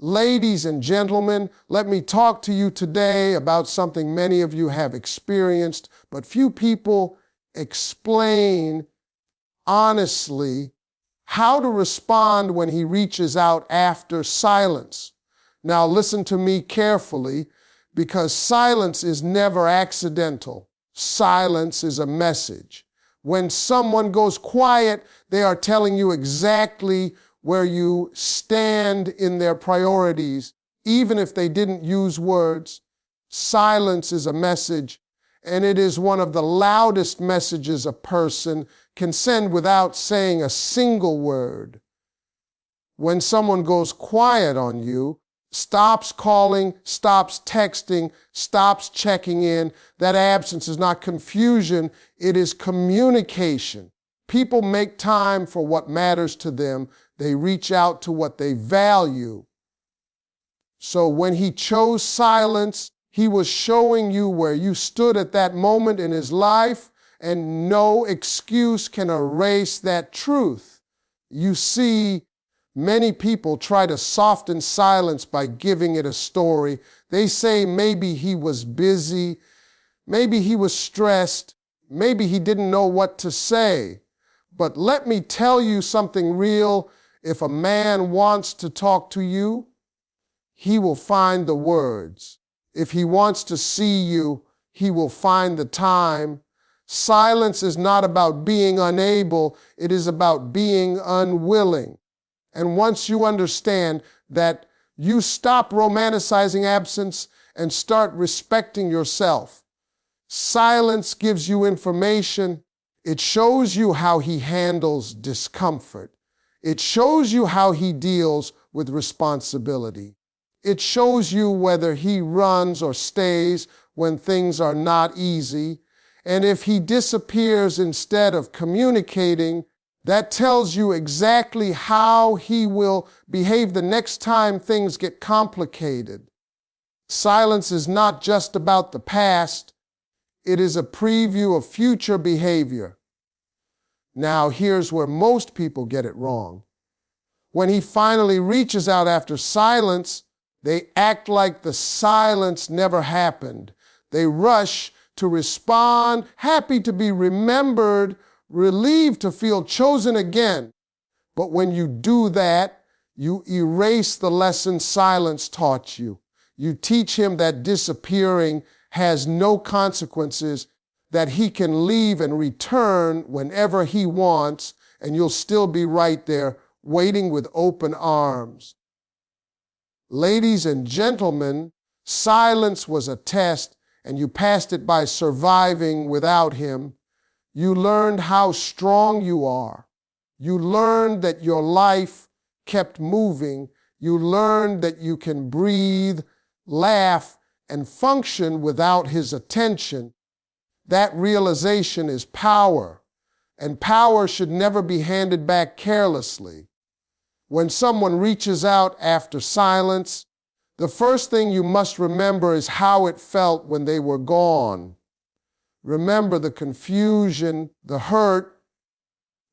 Ladies and gentlemen, let me talk to you today about something many of you have experienced, but few people explain honestly how to respond when he reaches out after silence. Now listen to me carefully, because silence is never accidental. Silence is a message. When someone goes quiet, they are telling you exactly where you stand in their priorities, even if they didn't use words. Silence is a message, and it is one of the loudest messages a person can send without saying a single word. When someone goes quiet on you, stops calling, stops texting, stops checking in, that absence is not confusion, it is communication. People make time for what matters to them. They reach out to what they value. So when he chose silence, he was showing you where you stood at that moment in his life, and no excuse can erase that truth. You see, many people try to soften silence by giving it a story. They say maybe he was busy, maybe he was stressed, maybe he didn't know what to say. But let me tell you something real. If a man wants to talk to you, he will find the words. If he wants to see you, he will find the time. Silence is not about being unable, it is about being unwilling. And once you understand that, you stop romanticizing absence and start respecting yourself. Silence gives you information. It shows you how he handles discomfort. It shows you how he deals with responsibility. It shows you whether he runs or stays when things are not easy. And if he disappears instead of communicating, that tells you exactly how he will behave the next time things get complicated. Silence is not just about the past. It is a preview of future behavior. Now, here's where most people get it wrong. When he finally reaches out after silence, they act like the silence never happened. They rush to respond, happy to be remembered, relieved to feel chosen again. But when you do that, you erase the lesson silence taught you. You teach him that disappearing has no consequences, that he can leave and return whenever he wants, and you'll still be right there waiting with open arms. Ladies and gentlemen, silence was a test, and you passed it by surviving without him. You learned how strong you are. You learned that your life kept moving. You learned that you can breathe, laugh, and function without his attention. That realization is power, and power should never be handed back carelessly. When someone reaches out after silence, the first thing you must remember is how it felt when they were gone. Remember the confusion, the hurt,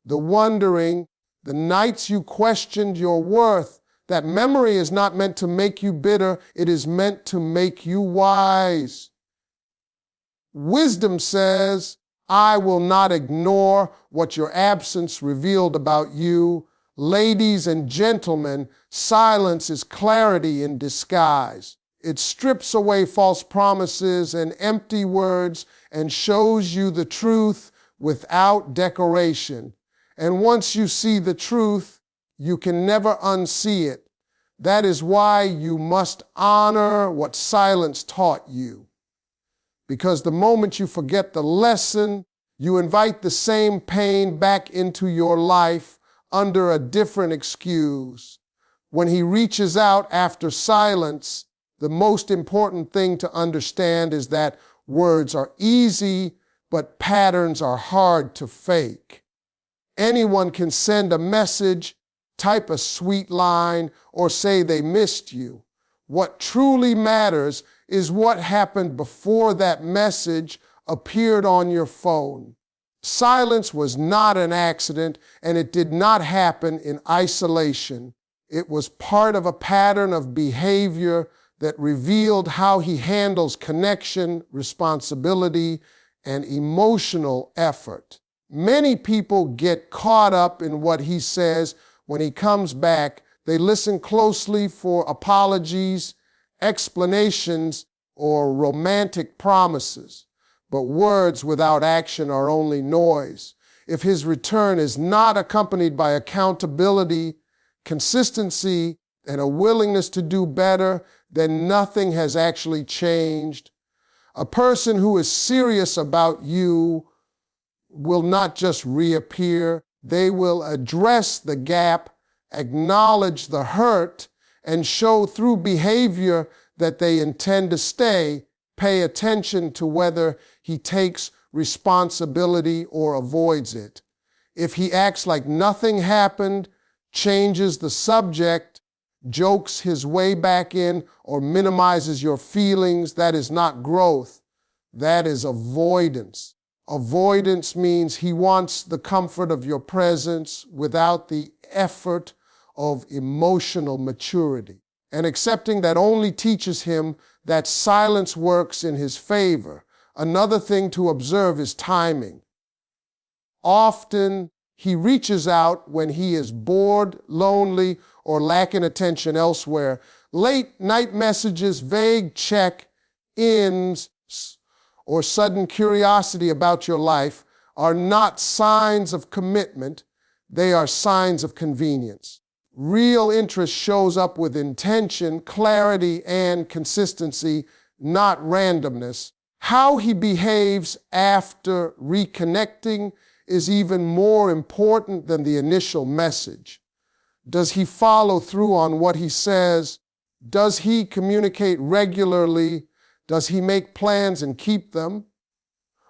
the wondering, the nights you questioned your worth. That memory is not meant to make you bitter, it is meant to make you wise. Wisdom says, I will not ignore what your absence revealed about you. Ladies and gentlemen, silence is clarity in disguise. It strips away false promises and empty words and shows you the truth without decoration. And once you see the truth, you can never unsee it. That is why you must honor what silence taught you. Because the moment you forget the lesson, you invite the same pain back into your life under a different excuse. When he reaches out after silence, the most important thing to understand is that words are easy, but patterns are hard to fake. Anyone can send a message, type a sweet line, or say they missed you. What truly matters is what happened before that message appeared on your phone. Silence was not an accident, and it did not happen in isolation. It was part of a pattern of behavior that revealed how he handles connection, responsibility, and emotional effort. Many people get caught up in what he says when he comes back. They listen closely for apologies, explanations, or romantic promises. But words without action are only noise. If his return is not accompanied by accountability, consistency, and a willingness to do better, then nothing has actually changed. A person who is serious about you will not just reappear. They will address the gap, acknowledge the hurt, and show through behavior that they intend to stay. Pay attention to whether he takes responsibility or avoids it. If he acts like nothing happened, changes the subject, jokes his way back in, or minimizes your feelings, that is not growth. That is avoidance. Avoidance means he wants the comfort of your presence without the effort of emotional maturity. And accepting that only teaches him that silence works in his favor. Another thing to observe is timing. Often he reaches out when he is bored, lonely, or lacking attention elsewhere. Late night messages, vague check-ins, or sudden curiosity about your life are not signs of commitment. They are signs of convenience. Real interest shows up with intention, clarity, and consistency, not randomness. How he behaves after reconnecting is even more important than the initial message. Does he follow through on what he says? Does he communicate regularly? Does he make plans and keep them?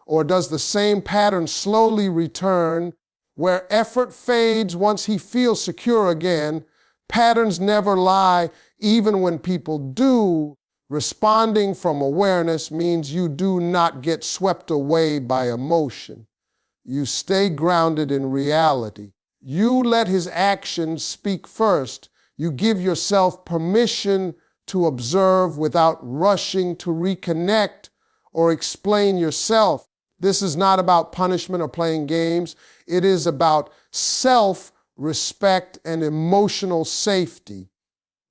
Or does the same pattern slowly return, where effort fades once he feels secure again? Patterns never lie, even when people do. Responding from awareness means you do not get swept away by emotion. You stay grounded in reality. You let his actions speak first. You give yourself permission to observe without rushing to reconnect or explain yourself. This is not about punishment or playing games. It is about self-respect and emotional safety.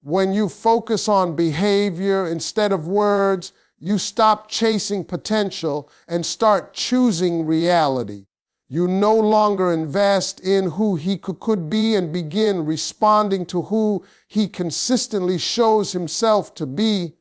When you focus on behavior instead of words, you stop chasing potential and start choosing reality. You no longer invest in who he could be and begin responding to who he consistently shows himself to be.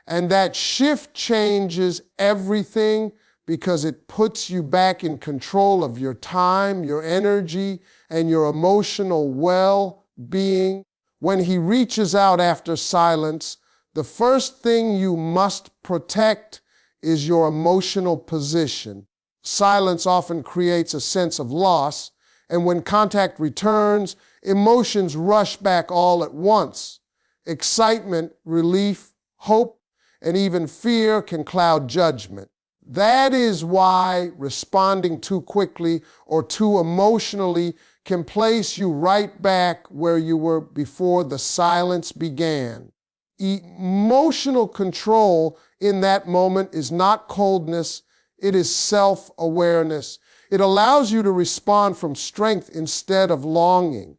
And that shift changes everything because it puts you back in control of your time, your energy, and your emotional well-being. When he reaches out after silence, the first thing you must protect is your emotional position. Silence often creates a sense of loss, and when contact returns, emotions rush back all at once. Excitement, relief, hope, and even fear can cloud judgment. That is why responding too quickly or too emotionally can place you right back where you were before the silence began. Emotional control in that moment is not coldness. It is self-awareness. It allows you to respond from strength instead of longing.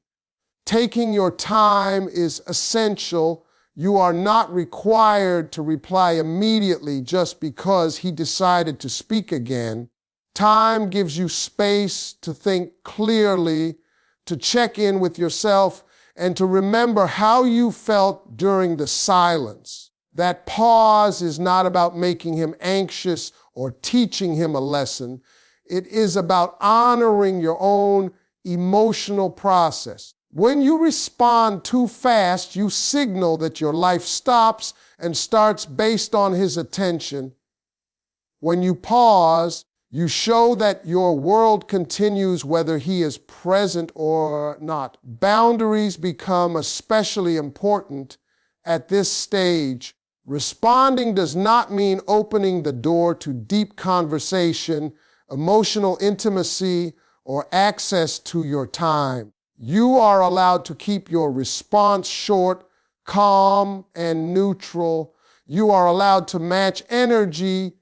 Taking your time is essential. You are not required to reply immediately just because he decided to speak again. Time gives you space to think clearly, to check in with yourself, and to remember how you felt during the silence. That pause is not about making him anxious or teaching him a lesson. It is about honoring your own emotional process. When you respond too fast, you signal that your life stops and starts based on his attention. When you pause, you show that your world continues whether he is present or not. Boundaries become especially important at this stage. Responding does not mean opening the door to deep conversation, emotional intimacy, or access to your time. You are allowed to keep your response short, calm, and neutral. You are allowed to match energy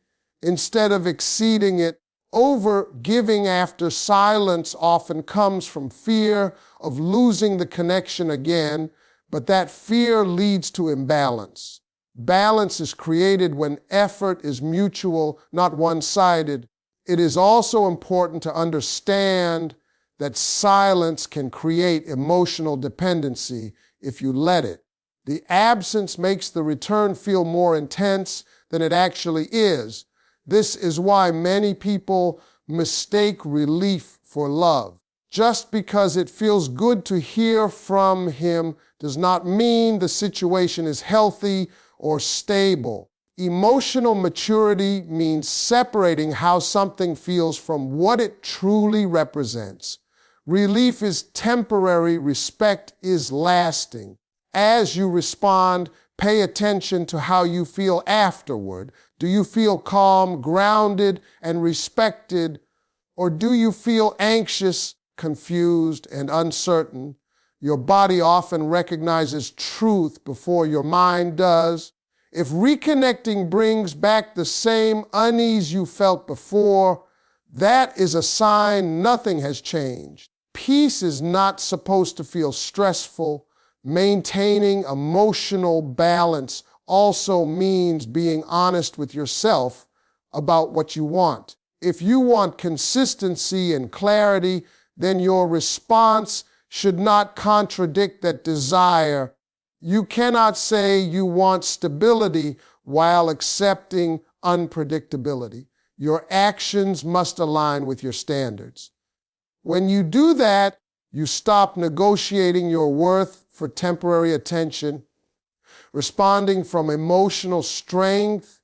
instead of exceeding it. Over giving after silence often comes from fear of losing the connection again, but that fear leads to imbalance. Balance is created when effort is mutual, not one-sided. It is also important to understand that silence can create emotional dependency if you let it. The absence makes the return feel more intense than it actually is. This is why many people mistake relief for love. Just because it feels good to hear from him does not mean the situation is healthy or stable. Emotional maturity means separating how something feels from what it truly represents. Relief is temporary, respect is lasting. As you respond, pay attention to how you feel afterward. Do you feel calm, grounded, and respected, or do you feel anxious, confused, and uncertain? Your body often recognizes truth before your mind does. If reconnecting brings back the same unease you felt before, that is a sign nothing has changed. Peace is not supposed to feel stressful. Maintaining emotional balance also means being honest with yourself about what you want. If you want consistency and clarity, then your response should not contradict that desire. You cannot say you want stability while accepting unpredictability. Your actions must align with your standards. When you do that, you stop negotiating your worth for temporary attention. Responding from emotional strength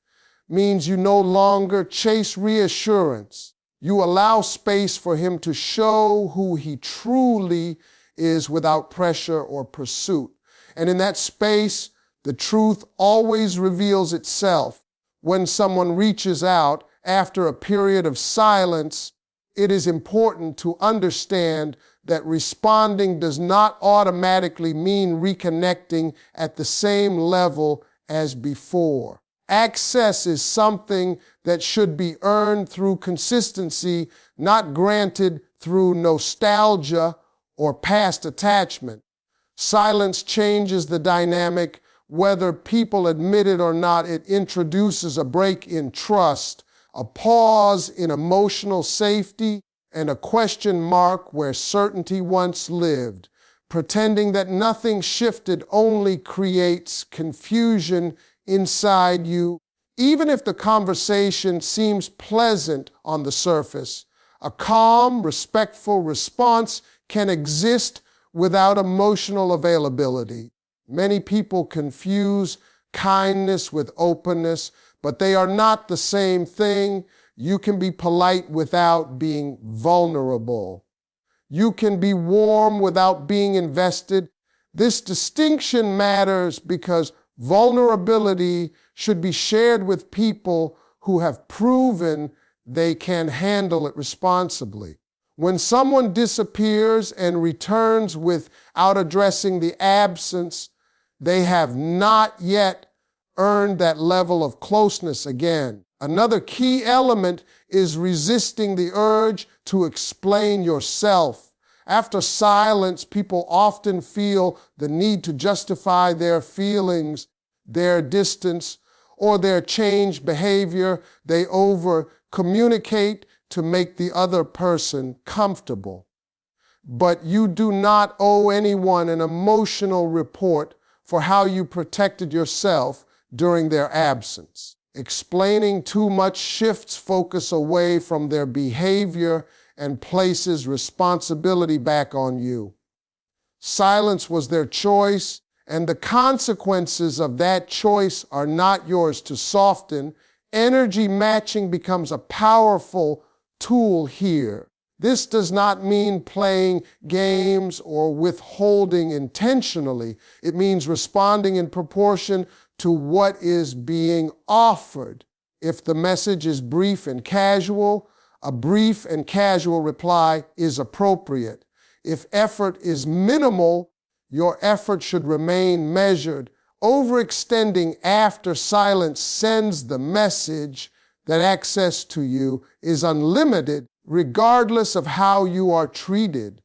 means you no longer chase reassurance. You allow space for him to show who he truly is without pressure or pursuit. And in that space, the truth always reveals itself. When someone reaches out after a period of silence, it is important to understand that responding does not automatically mean reconnecting at the same level as before. Access is something that should be earned through consistency, not granted through nostalgia or past attachment. Silence changes the dynamic. Whether people admit it or not, it introduces a break in trust, a pause in emotional safety, and a question mark where certainty once lived. Pretending that nothing shifted only creates confusion inside you. Even if the conversation seems pleasant on the surface, a calm, respectful response can exist without emotional availability. Many people confuse kindness with openness, but they are not the same thing. You can be polite without being vulnerable. You can be warm without being invested. This distinction matters because vulnerability should be shared with people who have proven they can handle it responsibly. When someone disappears and returns without addressing the absence, they have not yet earned that level of closeness again. Another key element is resisting the urge to explain yourself. After silence, people often feel the need to justify their feelings, their distance, or their changed behavior. They over-communicate to make the other person comfortable. But you do not owe anyone an emotional report for how you protected yourself during their absence. Explaining too much shifts focus away from their behavior and places responsibility back on you. Silence was their choice, and the consequences of that choice are not yours to soften. Energy matching becomes a powerful tool here. This does not mean playing games or withholding intentionally. It means responding in proportion to what is being offered. If the message is brief and casual, a brief and casual reply is appropriate. If effort is minimal, your effort should remain measured. Overextending after silence sends the message that access to you is unlimited, regardless of how you are treated.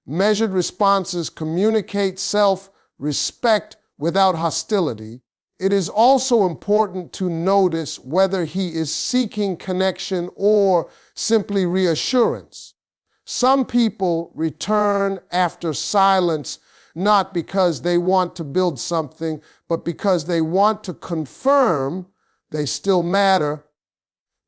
Measured responses communicate self-respect without hostility. It is also important to notice whether he is seeking connection or simply reassurance. Some people return after silence not because they want to build something, but because they want to confirm they still matter.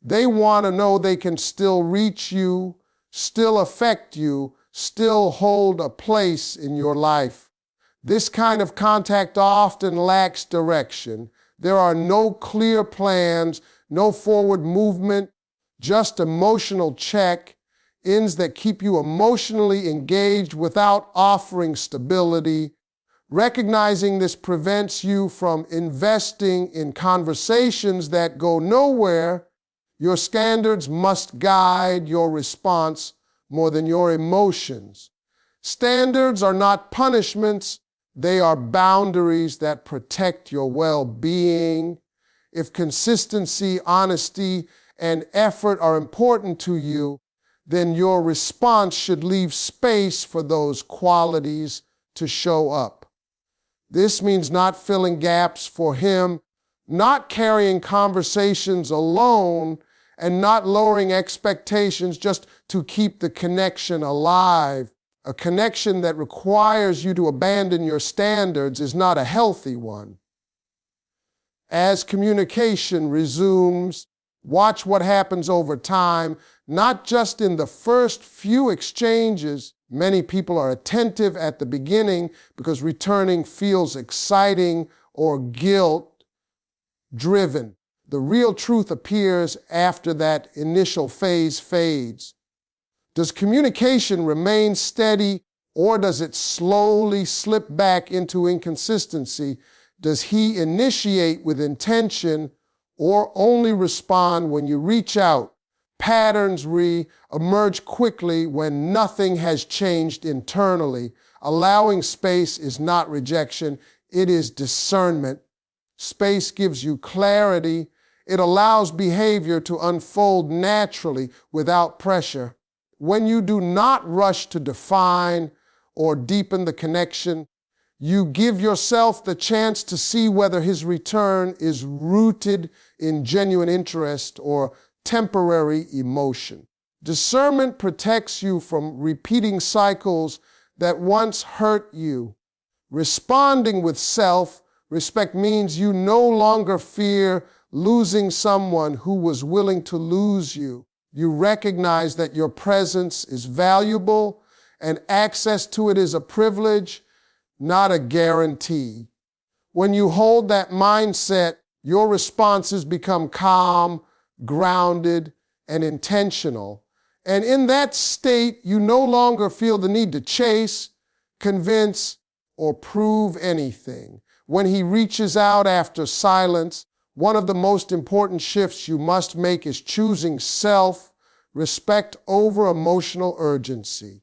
They want to know they can still reach you, still affect you, still hold a place in your life. This kind of contact often lacks direction. There are no clear plans, no forward movement, just emotional check-ins that keep you emotionally engaged without offering stability. Recognizing this prevents you from investing in conversations that go nowhere. Your standards must guide your response more than your emotions. Standards are not punishments. They are boundaries that protect your well-being. If consistency, honesty, and effort are important to you, then your response should leave space for those qualities to show up. This means not filling gaps for him, not carrying conversations alone, and not lowering expectations just to keep the connection alive. A connection that requires you to abandon your standards is not a healthy one. As communication resumes, watch what happens over time, not just in the first few exchanges. Many people are attentive at the beginning because returning feels exciting or guilt-driven. The real truth appears after that initial phase fades. Does communication remain steady, or does it slowly slip back into inconsistency? Does he initiate with intention or only respond when you reach out? Patterns re-emerge quickly when nothing has changed internally. Allowing space is not rejection, it is discernment. Space gives you clarity. It allows behavior to unfold naturally without pressure. When you do not rush to define or deepen the connection, you give yourself the chance to see whether his return is rooted in genuine interest or temporary emotion. Discernment protects you from repeating cycles that once hurt you. Responding with self-respect means you no longer fear losing someone who was willing to lose you. You recognize that your presence is valuable and access to it is a privilege, not a guarantee. When you hold that mindset, your responses become calm, grounded, and intentional. And in that state, you no longer feel the need to chase, convince, or prove anything. When he reaches out after silence, one of the most important shifts you must make is choosing self-respect over emotional urgency.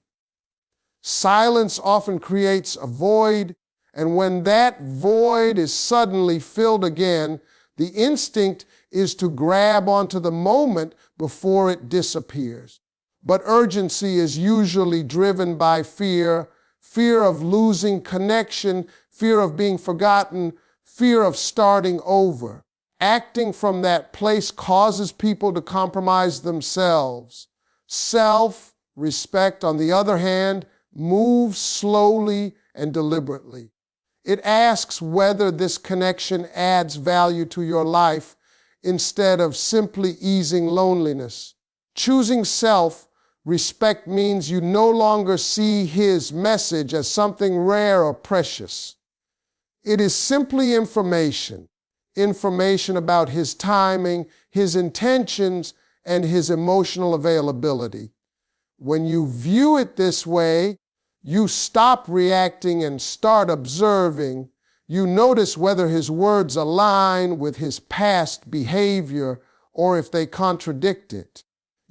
Silence often creates a void, and when that void is suddenly filled again, the instinct is to grab onto the moment before it disappears. But urgency is usually driven by fear of losing connection, fear of being forgotten, fear of starting over. Acting from that place causes people to compromise themselves. Self-respect, on the other hand, moves slowly and deliberately. It asks whether this connection adds value to your life instead of simply easing loneliness. Choosing self-respect means you no longer see his message as something rare or precious. It is simply information about his timing, his intentions, and his emotional availability. When you view it this way, you stop reacting and start observing. You notice whether his words align with his past behavior or if they contradict it.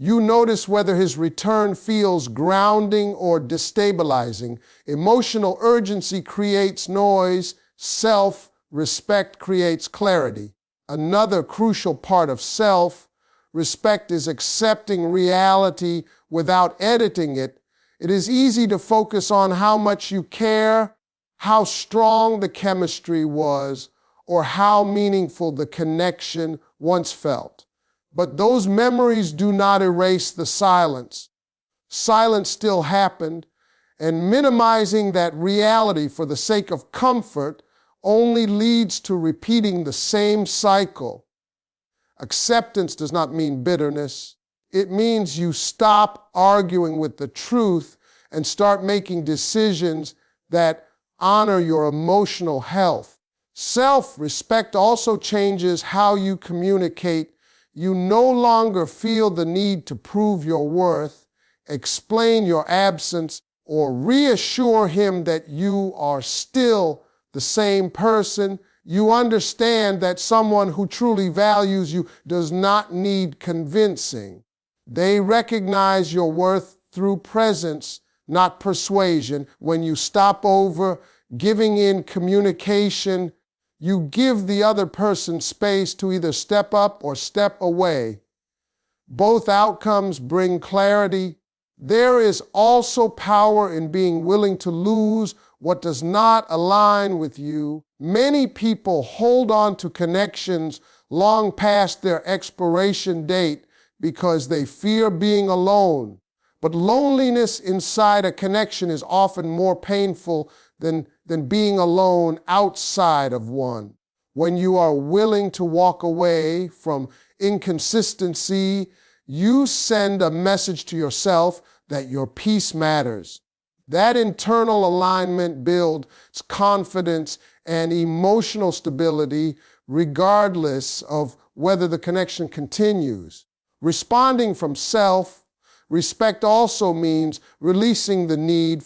You notice whether his return feels grounding or destabilizing. Emotional urgency creates noise. Self-respect creates clarity. Another crucial part of self-respect is accepting reality without editing it. It is easy to focus on how much you care, how strong the chemistry was, or how meaningful the connection once felt. But those memories do not erase the silence. Silence still happened, and minimizing that reality for the sake of comfort only leads to repeating the same cycle. Acceptance does not mean bitterness. It means you stop arguing with the truth and start making decisions that honor your emotional health. Self-respect also changes how you communicate. You no longer feel the need to prove your worth, explain your absence, or reassure him that you are still the same person. You understand that someone who truly values you does not need convincing. They recognize your worth through presence, not persuasion. When you stop over giving in communication, you give the other person space to either step up or step away. Both outcomes bring clarity. There is also power in being willing to lose what does not align with you. Many people hold on to connections long past their expiration date because they fear being alone. But loneliness inside a connection is often more painful than being alone outside of one. When you are willing to walk away from inconsistency, you send a message to yourself that your peace matters. That internal alignment builds confidence and emotional stability regardless of whether the connection continues. Responding from self-respect also means releasing the need